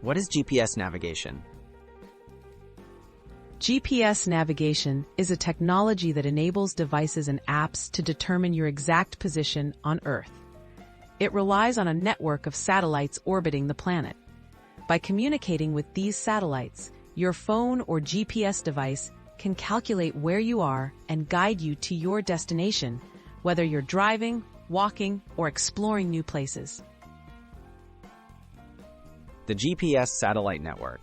What is GPS navigation? GPS navigation is a technology that enables devices and apps to determine your exact position on Earth. It relies on a network of satellites orbiting the planet. By communicating with these satellites, your phone or GPS device can calculate where you are and guide you to your destination, whether you're driving, walking, or exploring new places. The GPS satellite network.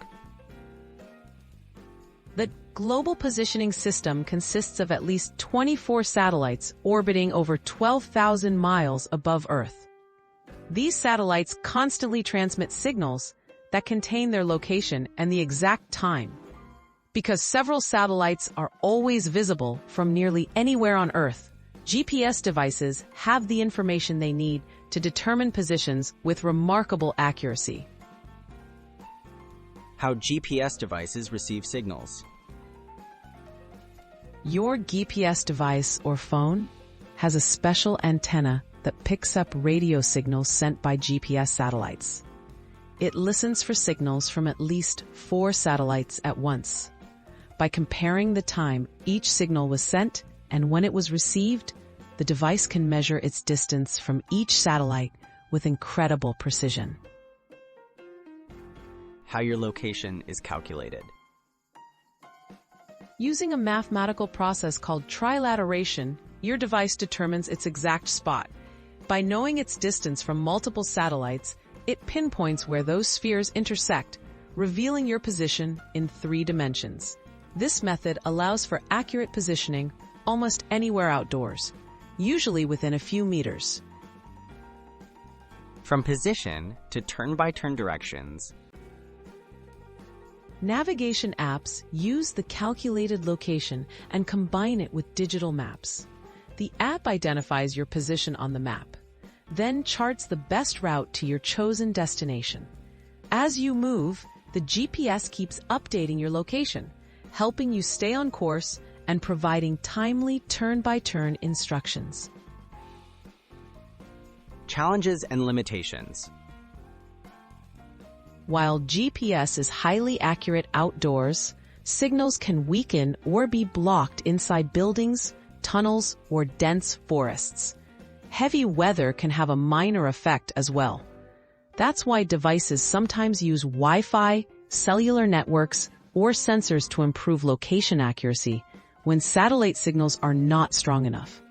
The global positioning system consists of at least 24 satellites orbiting over 12,000 miles above Earth. These satellites constantly transmit signals that contain their location and the exact time. Because several satellites are always visible from nearly anywhere on Earth, GPS devices have the information they need to determine positions with remarkable accuracy. How GPS devices receive signals. Your GPS device or phone has a special antenna that picks up radio signals sent by GPS satellites. It listens for signals from at least 4 satellites at once. By comparing the time each signal was sent and when it was received, the device can measure its distance from each satellite with incredible precision. How your location is calculated. Using a mathematical process called trilateration, your device determines its exact spot. By knowing its distance from multiple satellites, it pinpoints where those spheres intersect, revealing your position in 3 dimensions. This method allows for accurate positioning almost anywhere outdoors, usually within a few meters. From position to turn-by-turn directions. Navigation apps use the calculated location and combine it with digital maps. The app identifies your position on the map, then charts the best route to your chosen destination. As you move, the GPS keeps updating your location, helping you stay on course and providing timely turn-by-turn instructions. Challenges and limitations. While GPS is highly accurate outdoors, signals can weaken or be blocked inside buildings, tunnels, or dense forests. Heavy weather can have a minor effect as well. That's why devices sometimes use Wi-Fi, cellular networks, or sensors to improve location accuracy when satellite signals are not strong enough.